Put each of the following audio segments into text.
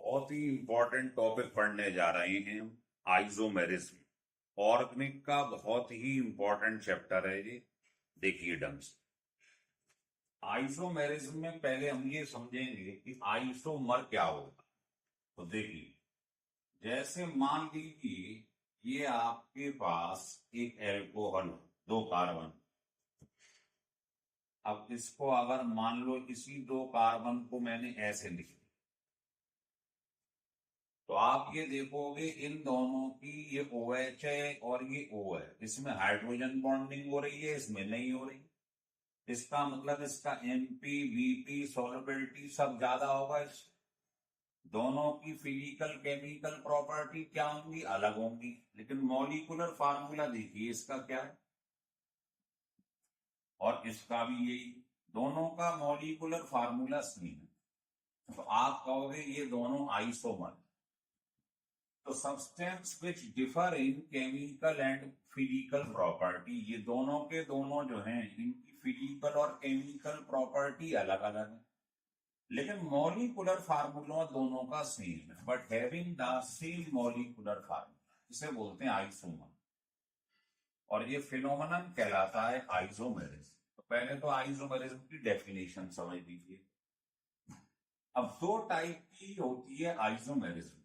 बहुत ही important topic पढ़ने जा रहे हैं हम। आइसोमेरिज्म ऑर्गेनिक का बहुत ही इंपॉर्टेंट चैप्टर है ये। देखिए ढंग से आइसोमेरिज्म में पहले हम ये समझेंगे कि आइसोमर क्या होगा। तो देखिए, जैसे मान लीजिए ये आपके पास एक एल्कोहल, दो कार्बन। अब इसको अगर मान लो इसी दो कार्बन को मैंने ऐसे लिख दिया, तो आप ये देखोगे इन दोनों की ये OH है और ये O है, इसमें हाइड्रोजन बॉन्डिंग हो रही है, इसमें नहीं हो रही। इसका मतलब इसका MP VP सॉल्युबिलिटी सब ज्यादा होगा। इस दोनों की फिजिकल केमिकल प्रॉपर्टी क्या होंगी, अलग होंगी, लेकिन मॉलिक्यूलर फार्मूला देखिए इसका क्या है और इसका भी यही। दोनों का मॉलिक्यूलर फार्मूला सेम है, तो आप कहोगे ये दोनों आइसोमर। तो substance which differ in chemical and physical property, ये दोनों के दोनों जो हैं इनकी फिजिकल और केमिकल प्रॉपर्टी अलग अलग है, लेकिन मॉलिक्यूलर फार्मूला दोनों का सेम है, but having the same molecular formula, इसे बोलते हैं आइसोमर। और ये फिनोमेनन कहलाता है आइसोमेरिज्म। तो पहले तो आइसोमेरिज्म की डेफिनेशन समझ लीजिए। अब दो टाइप की होती है आइसोमेरिज्म।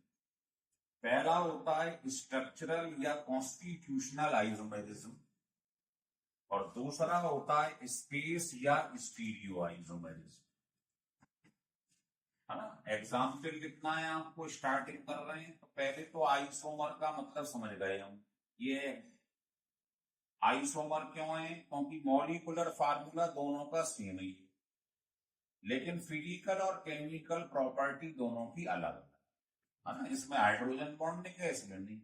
पहला होता है स्ट्रक्चरल या कॉन्स्टिट्यूशनल आइसोमेरिज्म और दूसरा होता है स्पेस या स्टीरियो आइसोमेरिज्म, है ना। एग्जाम्पल कितना है आपको, स्टार्टिंग कर रहे हैं तो पहले तो आइसोमर का मतलब समझ गए हम। ये आइसोमर क्यों है, क्योंकि मॉलिक्यूलर फार्मूला दोनों का सेम है, लेकिन फिजिकल और केमिकल प्रॉपर्टी दोनों की अलग है ना। इसमें हाइड्रोजन बॉन्डिंग है, इसमें नहीं।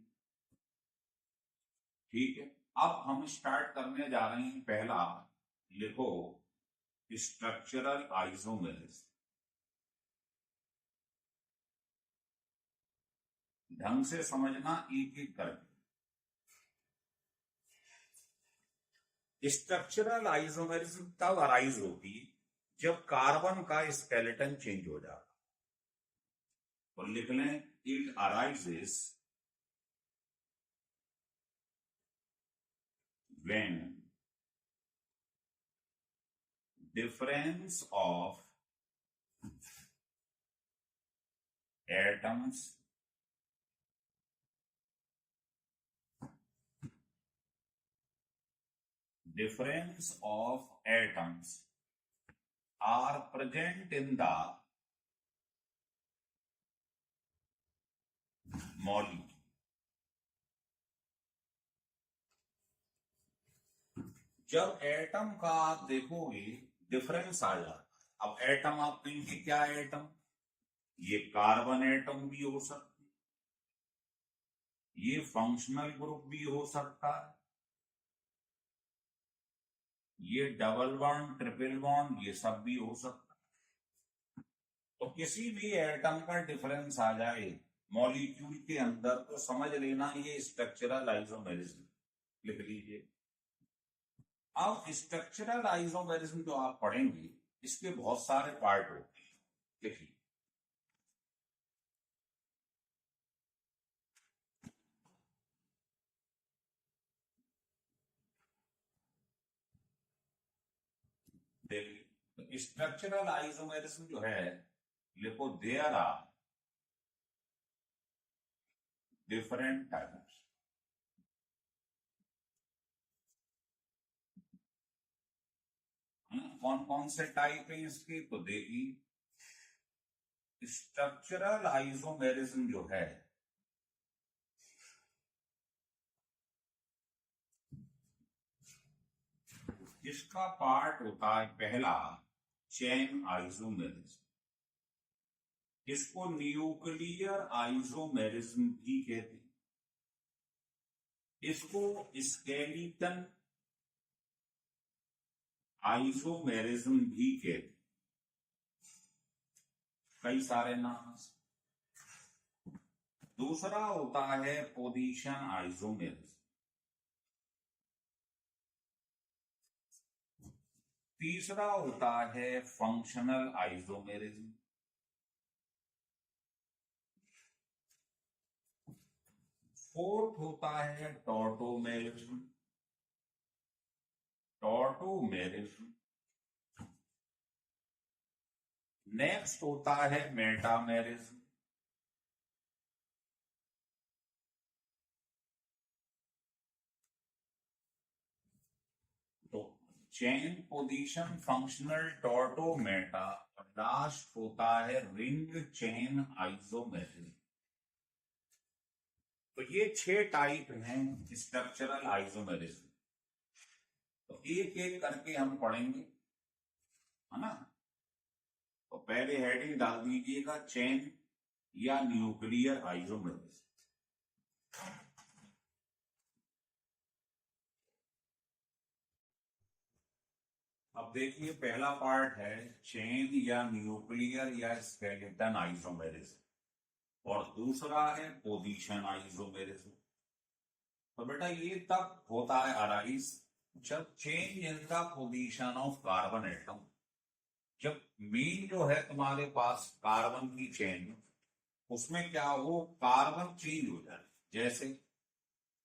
ठीक है, अब हम स्टार्ट करने जा रहे हैं। पहला लिखो स्ट्रक्चरल आइसोमेरिज्म। ढंग से समझना एक एक करके। स्ट्रक्चरल आइसोमेरिज्म तब अराइज होती जब कार्बन का स्केलेटन चेंज हो जाता। तो लिख लें, it arises when difference of atoms are present in the molecule। जब एटम का आप देखोगे डिफरेंस आ जाता। अब एटम आप कहेंगे क्या एटम, ये कार्बन एटम भी हो सकती, ये फंक्शनल ग्रुप भी हो सकता है, ये डबल बॉन्ड ट्रिपल बॉन्ड ये सब भी हो सकता है। तो किसी भी एटम का डिफरेंस आ जाए मॉलिक्यूल के अंदर तो समझ लेना ये स्ट्रक्चरल आइसोमेरिज्म। लिख लीजिए। अब स्ट्रक्चरल आइसोमेरिज्म जो आप पढ़ेंगे इसके बहुत सारे पार्ट होते हैं। लिखिए, देखिए स्ट्रक्चरल आइसोमेरिज्म जो है, लिखो देयर आर डिफरेंट टाइप्स। कौन कौन से टाइप है इसके, तो देखिए स्ट्रक्चरल आइसोमेरिज्म जो है इसका पार्ट होता है पहला चेन आइसोमेरिज्म। इसको न्यूक्लियर आइसोमेरिज्म भी कहते हैं, इसको स्केलिटन आइसोमेरिज्म भी कहते हैं, कई सारे नाम। दूसरा होता है पोजीशन आइसोमेरिज्म। तीसरा होता है फंक्शनल आइसोमेरिज्म। फोर्थ होता है टॉटोमेरिज्म। टॉटोमेरिज्म। नेक्स्ट होता है मेटामेरिज्म। तो चेन पोजीशन फंक्शनल टॉटोमेटा। लास्ट होता है रिंग चेन आइसोमेरिज्म। तो ये 6 टाइप हैं स्ट्रक्चरल आइसोमेरिज्म। तो एक एक करके हम पढ़ेंगे, है ना। तो पहले हेडिंग डाल दीजिएगा चेन या न्यूक्लियर आइसोमेरिज्म। अब देखिए पहला पार्ट है चेन या न्यूक्लियर या स्केलेटन आइसोमेरिज्म और दूसरा है पोजीशन आइसोमेरिज्म। तो बेटा ये तब होता है अराइज जब change in the position of carbon atom. जब मेन जो है तुम्हारे पास कार्बन की चेन, उसमें क्या हो, कार्बन चेंज हो जाए। जैसे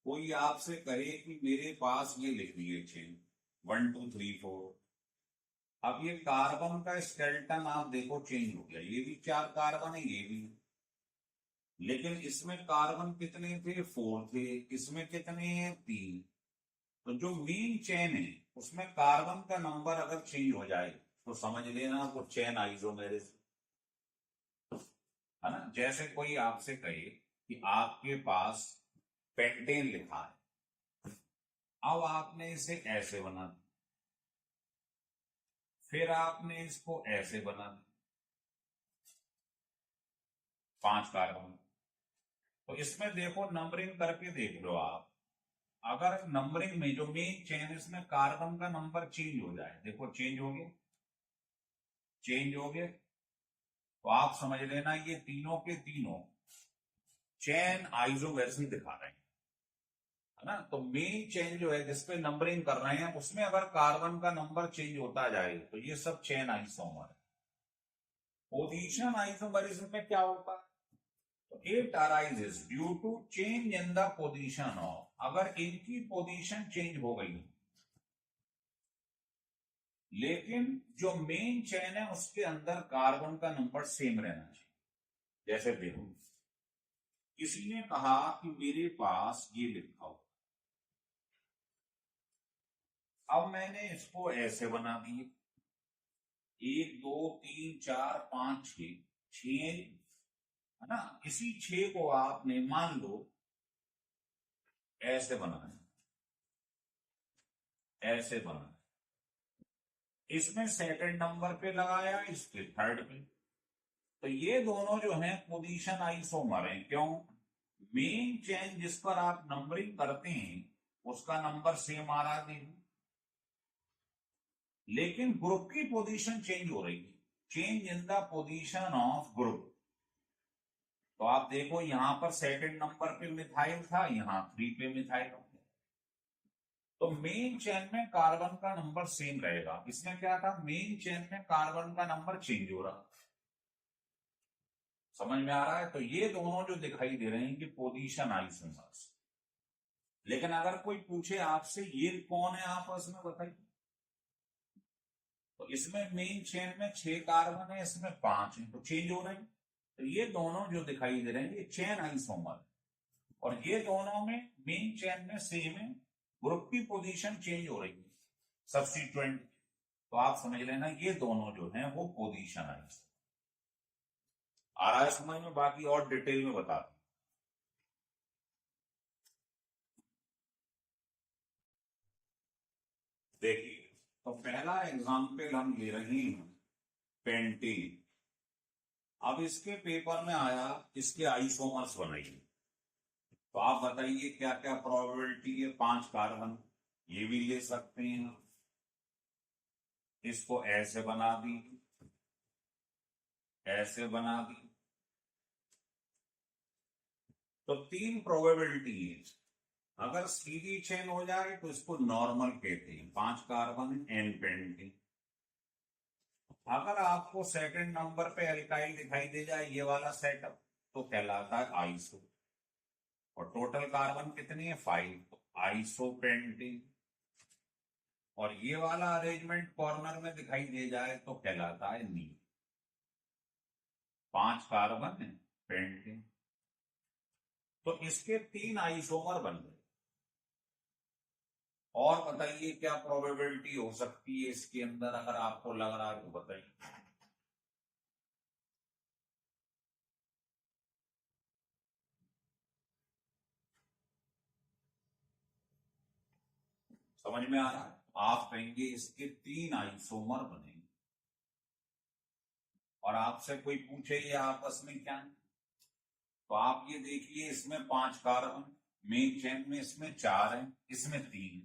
कोई आपसे कहे कि मेरे पास ये लिख दिए चेन 1 2 3 4। अब ये कार्बन का स्केलेटन आप देखो चेंज हो गया, ये भी 4 कार्बन है, ये भी। लेकिन इसमें कार्बन कितने थे, 4 थे। इसमें कितने हैं, 3। तो जो मेन चेन है उसमें कार्बन का नंबर अगर चेंज हो जाए तो समझ लेना वो चेन आइसोमेरिज्म, है ना। जैसे कोई आपसे कहे कि आपके पास पेंटेन लिखा है, अब आपने इसे ऐसे बना दिया, फिर आपने इसको ऐसे बना दिया, 5 कार्बन। तो इसमें देखो नंबरिंग करके देख लो आप। अगर नंबरिंग में जो मेन चेन है इसमें कार्बन का नंबर चेंज हो जाए, देखो चेंज हो गया, चेंज हो गया, तो आप समझ लेना ये तीनों के तीनों चेन आइसोमेरिज्म दिखा रहे हैं, है ना। तो मेन चेन जो है जिसपे नंबरिंग कर रहे हैं उसमें अगर कार्बन का नंबर चेंज होता जाए तो ये सब चेन आइसोमर है। पोजीशन आइसोमेरिज्म में क्या होता है, तो it arises due to change in the position of, अगर इनकी पोजीशन चेंज हो गई लेकिन जो मेन चेन है उसके अंदर कार्बन का नंबर सेम रहना चाहिए। जैसे देखो किसी ने कहा कि मेरे पास ये लिखा हो, अब मैंने इसको ऐसे बना दिए, 1 2 3 4 5 6, 6, है ना। इसी 6 को आपने मान लो ऐसे बनाया, ऐसे बनाया, इसमें सेकंड नंबर पे लगाया, इसके थर्ड पे। तो ये दोनों जो हैं पोजीशन आइसोमर हैं। क्यों, मेन चेन जिस पर आप नंबरिंग करते हैं उसका नंबर सेम आ रहा है, लेकिन ग्रुप की पोजीशन चेंज हो रही है, change in the position of group. तो आप देखो यहां पर सेकंड नंबर पे मिथाइल था, यहां 3 पे मिथाइल हो गया। तो मेन चेन में कार्बन का नंबर सेम रहेगा। इसमें क्या था, मेन चेन में कार्बन का नंबर चेंज हो रहा। समझ में आ रहा है। तो ये दोनों जो दिखाई दे रहे हैं कि पोजीशन आइसोमर्स। लेकिन अगर कोई पूछे आपसे ये कौन है आपस में बताइए, तो इसमें मेन चेन में 6 कार्बन है, इसमें 5 है, तो चेंज हो रहे हैं। तो ये दोनों जो दिखाई दे रहे हैं ये चेन आइसोमर है। और ये दोनों में मेन चेन में सेम है, ग्रुप की पोजीशन चेंज हो रही है सब्स्टिट्यूएंट। तो आप समझ लेना ये दोनों जो हैं वो पोजीशन आइसोमर। आ रहा है समझ में, बाकी और डिटेल में बता दूं। देखिए तो पहला एग्जाम्पल हम ले रहे हैं पेंटेन। अब इसके पेपर में आया इसके आइसोमर्स बनाइए, तो आप बताइए क्या क्या प्रोबेबिलिटी है। 5 कार्बन, ये भी ले सकते हैं, इसको ऐसे बना दी, ऐसे बना दी, तो 3 प्रोबेबिलिटी है। अगर सीधी चेन हो जाए तो इसको नॉर्मल कहते हैं, 5 कार्बन एन पेंटेन। अगर आपको सेकंड नंबर पे एल्काइल दिखाई दे जाए, ये वाला सेटअप, तो कहलाता है आइसो। और टोटल कार्बन कितनी है 5, तो आइसोपेंटेन। और ये वाला अरेंजमेंट कॉर्नर में दिखाई दे जाए तो कहलाता है नी। 5 कार्बन है पेंटेन, तो इसके 3 आइसोमर बन गए। और बताइए क्या प्रोबेबिलिटी हो सकती है इसके अंदर, अगर आपको लग रहा है तो बताइए। समझ में आ रहा है? आप कहेंगे इसके 3 आइसोमर बनेंगे, और आपसे कोई पूछे ये आपस में क्या है, तो आप ये देखिए इसमें 5 कार्बन, मेन चेन में इसमें 4 है, इसमें 3,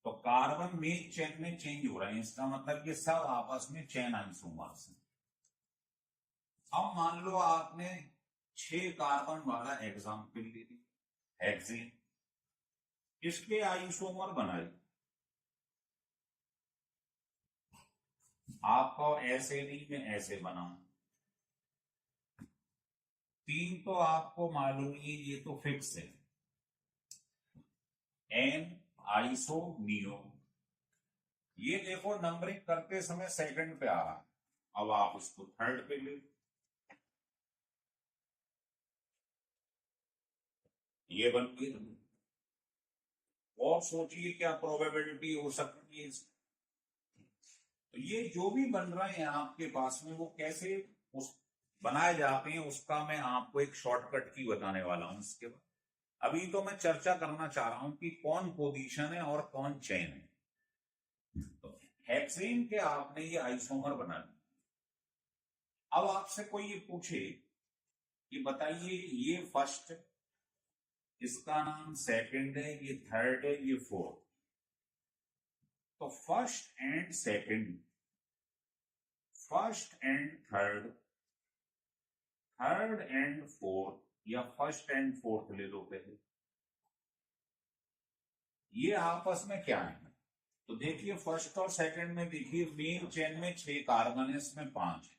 तो कार्बन मेन चेन में चेंज हो रहे हैं, इसका मतलब ये सब आपस में चेन आइसोमर्स हैं। अब मान लो आपने 6 कार्बन वाला एग्जाम्पल ले लिया, हेक्सेन, इसके आइसोमर बनाए, आपको ऐसे नहीं में ऐसे बना। 3 तो आपको मालूम ही, ये तो फिक्स है, एन आइसो नियो। ये देखो नंबरिंग करते समय सेकंड पे आ रहा है, अब आप इसको थर्ड पे ले, ये बन गई। और सोचिए क्या प्रोबेबिलिटी हो सकती है इसकी। तो ये जो भी बन रहे हैं आपके पास में, वो कैसे उस बनाए जाते हैं उसका मैं आपको एक शॉर्टकट की बताने वाला हूं इसके बाद। अभी तो मैं चर्चा करना चाह रहा हूं कि कौन पोजीशन है और कौन चेन है। तो हेक्सेन के आपने ये आइसोमर बना लिया। अब आपसे कोई ये पूछे कि बताइए ये फर्स्ट, इसका नाम सेकंड है, ये थर्ड है, ये फोर्थ, तो first and second, first and third, third and fourth, या फर्स्ट एंड फोर्थ ले लो पहले, ये आपस में क्या है। तो देखिए फर्स्ट और सेकंड में देखिए मेन चेन में 6 कार्बन है, इसमें 5 है,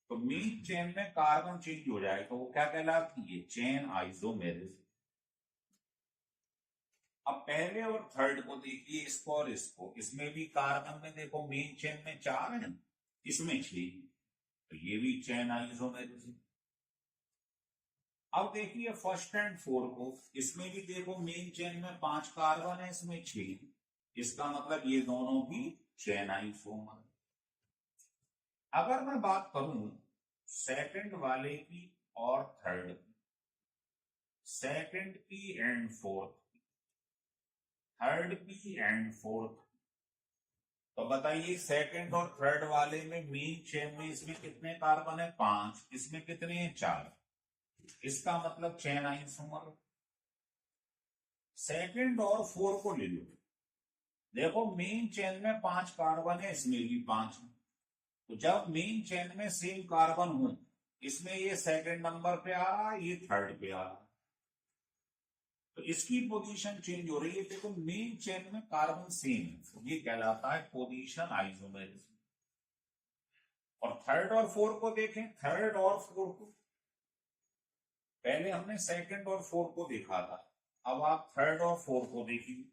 तो मेन चेन में कार्बन चेंज हो जाए तो वो क्या कहलाती है, चेन आइसोमेरिज्म। अब पहले और थर्ड को देखिए, इसको और इसको, इसमें भी कार्बन में देखो मेन चेन में 4 है, इसमें 6, तो ये भी चेन आइसोमेरिज्म। अब देखिए फर्स्ट एंड फोर्थ को, इसमें भी देखो मेन चेन में 5 कार्बन है, इसमें 6, इसका मतलब ये दोनों भी चेन आइसोमर। अगर मैं बात करूं सेकंड वाले की और थर्ड की, सेकंड की एंड फोर्थ, थर्ड की एंड फोर्थ, तो बताइए सेकंड और थर्ड वाले में मेन चेन में इसमें कितने कार्बन है, 5, इसमें कितने हैं, 4, इसका मतलब चेन आइसोमर। सेकंड और फोर को ले लो, देखो मेन चेन में 5 कार्बन है, इसमें भी 5 है, तो जब मेन चेन में सेम कार्बन हो, इसमें ये सेकंड नंबर पे आ रहा है, ये थर्ड पे आ रहा है, तो इसकी पोजीशन चेंज हो रही है। देखो मेन चेन में कार्बन सेम है, ये कहलाता है पोजीशन आइसोमेरिज्म। और थर्ड और फोर्थ को देखें, थर्ड और फोर्थ को, पहले हमने सेकंड और फोर्थ को देखा था, अब आप थर्ड और फोर्थ को देखिए,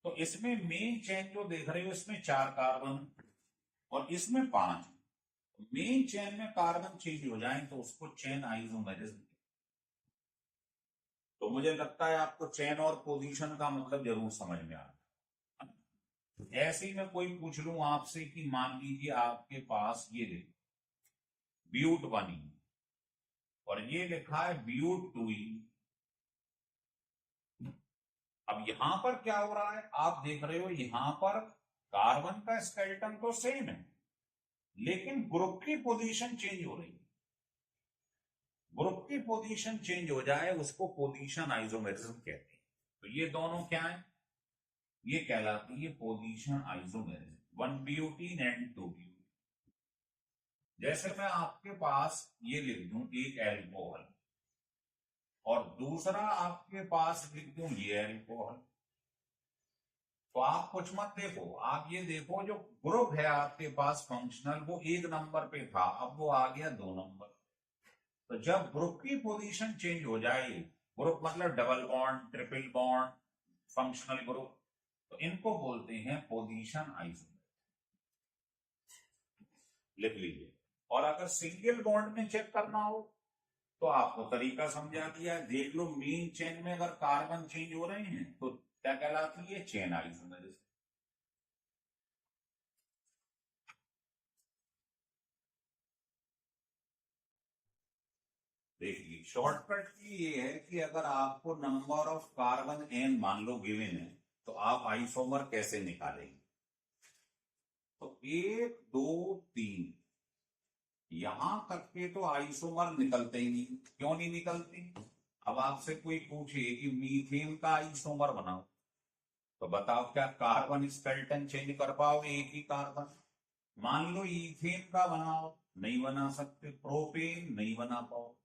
तो इसमें मेन चेन जो देख रहे हो इसमें 4 कार्बन और इसमें 5, मेन चेन में कार्बन चेंज हो जाए तो उसको चेन आइसोमेरिज्म। तो मुझे लगता है आपको चेन और पोजीशन का मतलब जरूर समझ में आ रहा है। ऐसे ही मैं कोई पूछ लूं आपसे कि मान लीजिए आपके पास ये ब्यूट बनी और ये लिखा है ब्यूट 2। अब यहां पर क्या हो रहा है, आप देख रहे हो यहां पर कार्बन का स्केलेटन तो सेम है, लेकिन ग्रुप की पोजीशन चेंज हो रही है। ग्रुप की पोजीशन चेंज हो जाए उसको पोजीशन आइसोमेरिज्म कहते हैं। तो ये दोनों क्या है, ये कहलाती है position isomerism, 1 butene and 2 butene. जैसे मैं आपके पास ये लिख दूं एक एल्कोहल और दूसरा आपके पास लिख दूं ये एल्कोहल, तो आप कुछ मत देखो, आप ये देखो जो ग्रुप है आपके पास फंक्शनल वो 1 नंबर पे था, अब वो आ गया 2 नंबर। तो जब ग्रुप की पोजीशन चेंज हो जाए ग्रुप मतलब double bond, triple bond, functional group, तो इनको बोलते हैं पोजीशन आइसोमर। लिख लीजिए। और अगर सिंगल बॉन्ड में चेक करना हो तो आपको तरीका समझा दिया, देख लो मीन चेन में अगर कार्बन चेंज हो रहे हैं तो क्या कहलाती है, चेन आइसोमर। देखिए शॉर्टकट की ये है कि अगर आपको नंबर ऑफ कार्बन एन मान लो गिवन है तो आप आइसोमर कैसे निकालेंगे। तो 1 2 3 यहां तक के तो आइसोमर निकलते ही नहीं। क्यों नहीं निकलते। अब आपसे कोई पूछे कि मीथेन का आइसोमर बनाओ तो बताओ क्या कार्बन स्केलेटन चेंज कर पाओगे एक ही कार्बन। मान लो इथेन का बनाओ, नहीं बना सकते। प्रोपेन नहीं बना पाओ।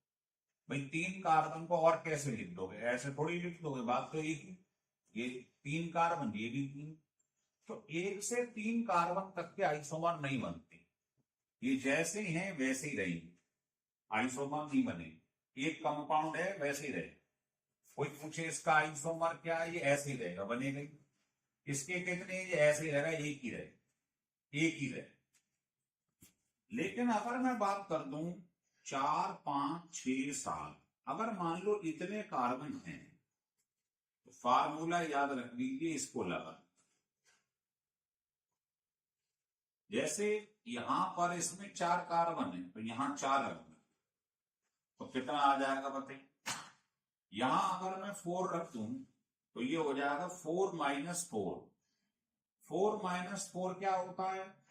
भाई 3 कार्बन को और कैसे लिख दोगे, ऐसे थोड़ी लिख दोगे, बात तो एक ही। ये 3 कार्बन, ये भी 3, तो 1 से 3 कार्बन तक के आइसोमर नहीं बनते। ये जैसे हैं वैसे ही रहेंगे, आइसोमर नहीं बने। एक कंपाउंड है वैसे ही रहे। कोई पूछे इसका आइसोमर क्या है, ये ऐसे ही रहेगा, बनेगा ही। इसके कितने, ये ऐसे ही रहेगा, एक ही रहे, एक ही रहे। लेकिन अगर मैं बात कर दूं 4 5 6 7, अगर मान लो इतने कार्बन हैं तो फार्मूला याद रख लीजिए, इसको लगा। जैसे यहां पर इसमें 4 कार्बन है तो यहां 4 रख दो तो कितना आ जाएगा बताइए। यहां अगर मैं 4 रख दूं तो ये हो जाएगा 4 माइनस 4। 4 माइनस 4 क्या होता है,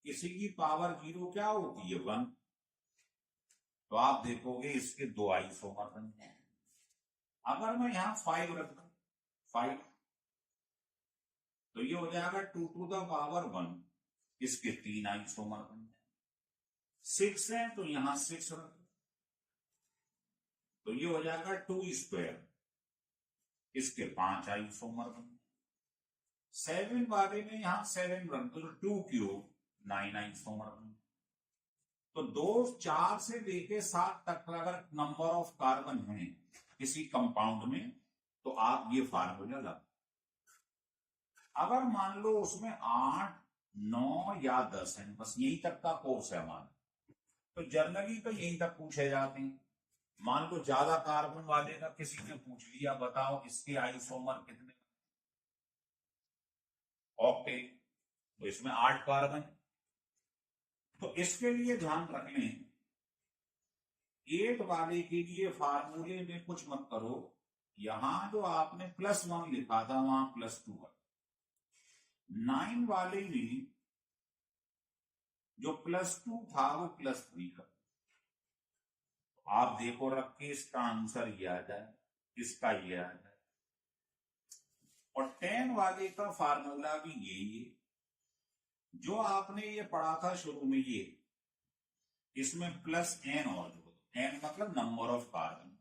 किसी की पावर 0 क्या होती है, 1। तो आप देखोगे इसके 2 आइसोमर बन जाए। अगर मैं यहां 5 रख दूं, 5, तो ये हो जाएगा 2 टू द पावर 1, इसके 3 आइसोमर बन जाए। 6 है तो यहां 6 रख दो तो ये हो जाएगा 2 स्क्वायर, इसके 5 आइसोमर बन जाए। 7 वाले में यहां 7 रख दो तो 2 क्यूब, 9 आइसोमर बन जाए। तो 2 4 से लेके 7 तक अगर नंबर ऑफ कार्बन है किसी कंपाउंड में तो आप ये फार्मूला लगा। अगर मान लो उसमें 8 9 या 10 है, बस यही तक का कोर्स है हमारा, तो जर्नली तो यही तक पूछे जाते हैं। मान लो ज्यादा कार्बन वाले का किसी ने पूछ लिया, बताओ इसके आइसोमर कितने, ऑक्टेन, तो इसमें 8 कार्बन। तो इसके लिए ध्यान रख लें, 8 वाले के लिए फार्मूले में कुछ मत करो, यहां जो आपने +1 लिखा था वहां +2 है। 9 वाले में जो +2 था वो +3 का। आप देखो रख के इसका आंसर ये आ जाए, इसका ये आ जाए। और 10 वाले का फार्मूला भी यही है जो आपने ये पढ़ा था शुरू में, ये इसमें +n और जोड़ो, n मतलब नंबर ऑफ कार्बन।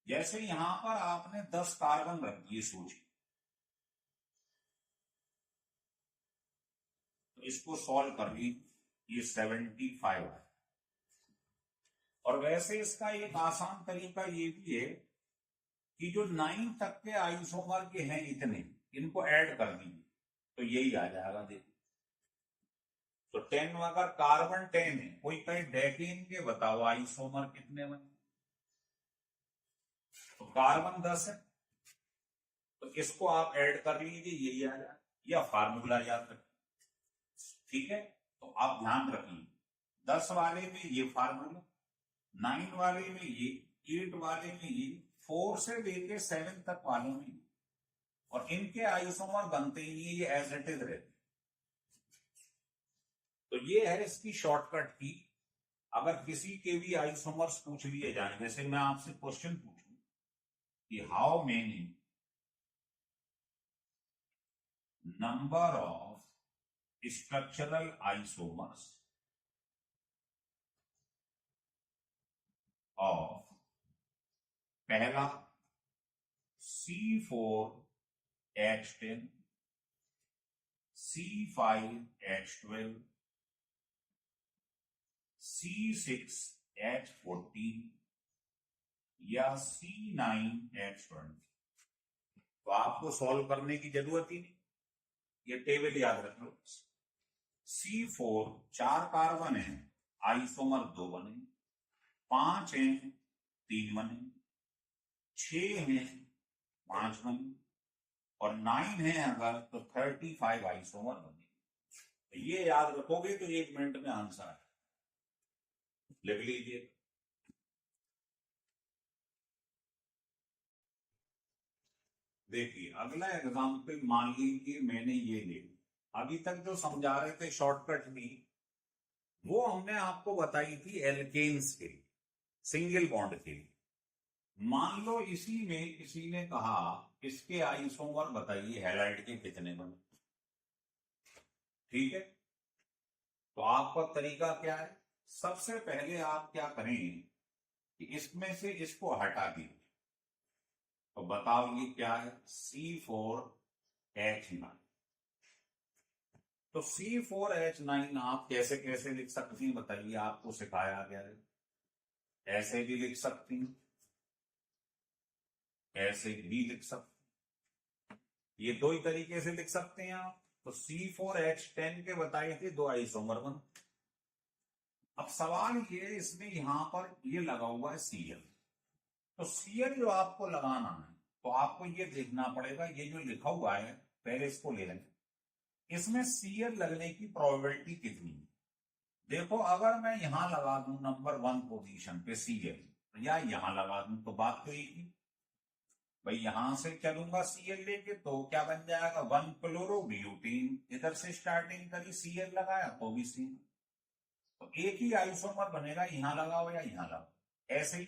जैसे यहां पर आपने 10 कार्बन रख दिए, सोचिए, तो इसको सॉल्व कर ली, ये 75 है। और वैसे इसका एक आसान तरीका ये भी है कि जो 9 तक के आइसोमर के हैं इतने, इनको ऐड कर दीजिए तो यही आ जाएगा। देखिए तो 10 अगर कार्बन 10 है, कोई कहे डेकेन के बताओ आइसोमर कितने बने, तो कार्बन 10 है तो इसको आप ऐड कर लीजिए, यही आ जाए, या फार्मूला याद रखिए। ठीक है, तो आप ध्यान रखिए 10 वाले में ये फार्मूला, 9 वाले में ये, 8 वाले में ये, 4 से लेके 7 तक वालों में, और इनके आइसोमर बनते ही नहीं, ये एज इट इज रहते। तो ये है इसकी शॉर्टकट की। अगर किसी के भी आइसोमर्स पूछ लिए जाए, जैसे मैं आपसे क्वेश्चन पूछूं कि how many number of structural isomers of, पहला C4H10, C5H12, C6 H14 या C9H20, तो आपको सॉल्व करने की जरूरत ही नहीं, ये टेबल याद रख लो। C4 4 कार्बन है, आइसोमर 2 बने, 5 है 3 बने, 6 है 5 बने, और 9 है अगर तो 35 आइसोमर बने। ये याद रखोगे तो 1 मिनट में आंसर है, लिख लीजिए। देखिए अगला एग्जाम्पल मान लीजिए मैंने ये ले, अभी तक जो समझा रहे थे शॉर्टकट में, वो हमने आपको बताई थी एल्केन्स के लिए, सिंगल बॉन्ड के लिए। मान लो इसी में किसी ने कहा इसके आइसोमर बताइए हैलाइड के कितने बने, ठीक है। तो आपका तरीका क्या है, सबसे पहले आप क्या करें कि इसमें से इसको हटा दीजिए, तो बताओ ये क्या है, C4H9। तो C4H9 आप कैसे कैसे लिख सकती हैं बताइए, आपको सिखाया गया है। ऐसे भी लिख सकती हैं, ऐसे भी लिख सकते, ये 2 ही तरीके से लिख सकते हैं आप। तो C4H10 के बताए थे 2 आइसोमर बन। अब सवाल ये, इसमें यहां पर ये लगा हुआ है Cl, तो Cl जो आपको लगाना है तो आपको ये देखना पड़ेगा, ये जो लिखा हुआ है पहले इसको ले लेंगे, इसमें Cl लगने की प्रोबेबिलिटी कितनी है। देखो अगर मैं यहां लगा दूं नंबर 1 पोजीशन पे Cl, या यहां लगा दूं तो बात तो एक ही भाई, यहां से चलूंगा Cl लेके तो क्या बन जाएगा 1 क्लोरोब्यूटीन, इधर से स्टार्टिंग करी Cl लगाया तो भी C, तो एक ही आइसोमर बनेगा, यहां लगाओ या यहां लगाओ। ऐसे ही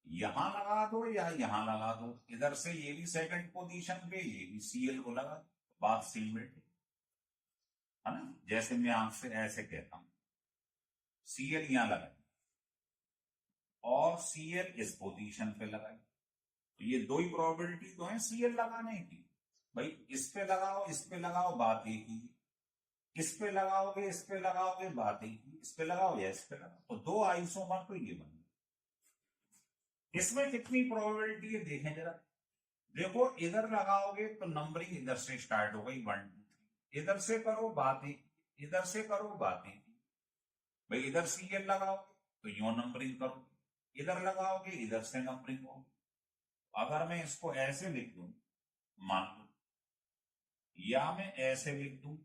यहां लगा दो या यहां लगा दो, इधर से ये भी सेकंड पोजीशन पे, ये भी Cl को लगा, बात सीमेंट है ना। जैसे मैं आपसे ऐसे कहता हूं Cl यहां लगाए और Cl इस पोजीशन पे लगाए, तो ये 2 ही प्रोबेबिलिटी तो है Cl लगाने की। भाई इस पे लगाओ इस पे लगाओ बात एक ही, इस पे लगाओगे इस पे लगाओगे बात एक ही, इस पे लगाओ या इस पे लगाओ, तो 2 आइसोमर तो ये बन गए। इसमें कितनी प्रोबेबिलिटी है देखें जरा, देखो इधर लगाओगे तो नंबरिंग इधर से स्टार्ट हो गई 1 2 3, इधर से करो बात एक, इधर से करो बात एक। भाई इधर Cl लगाओगे तो यो नंबरिंग करो, इधर लगाओगे इधर से नंबरिंग हो। अगर मैं इसको ऐसे लिख दूं, मान लो, या मैं ऐसे लिख दूं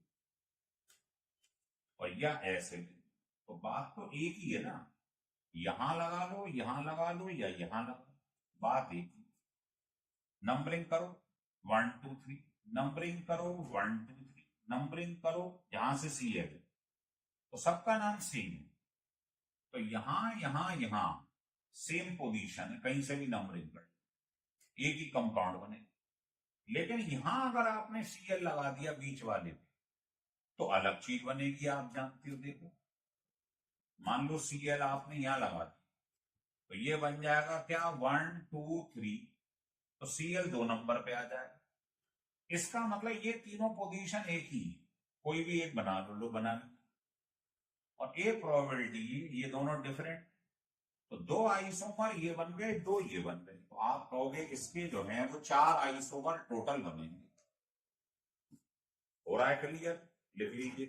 और या ऐसे लिख दूं, तो बात तो एक ही है ना, यहां लगा लो यहां लगा लो या यहां लगा लो, बात एक ही। नंबरिंग करो 1 2 3, नंबरिंग करो 1 2 3, नंबरिंग करो, यहां से Cl तो सबका नाम सेम है, तो यहां यहां यहां सेम पोजीशन है, कहीं से भी नंबरिंग कर, एक ही कंपाउंड बने। लेकिन यहां अगर आपने Cl लगा दिया बीच वाले पे तो अलग चीज बनेगी, आप जानते हो। देखो मान लो Cl आपने यहां लगा दिया तो ये बन जाएगा क्या 1 2 3, तो Cl 2 नंबर पे आ जाएगा। इसका मतलब ये तीनों पोजीशन एक ही, कोई भी एक बना लो बना लो, और एक प्रोबेबिलिटी ये दोनों डिफरेंट, तो 2 आइसोमर ये बन गए 2 ये बन गए, तो आप कहोगे इसके जो है वो 4 आइसोमर टोटल बनेंगे। हो रहा है क्लियर, लिख लीजिए।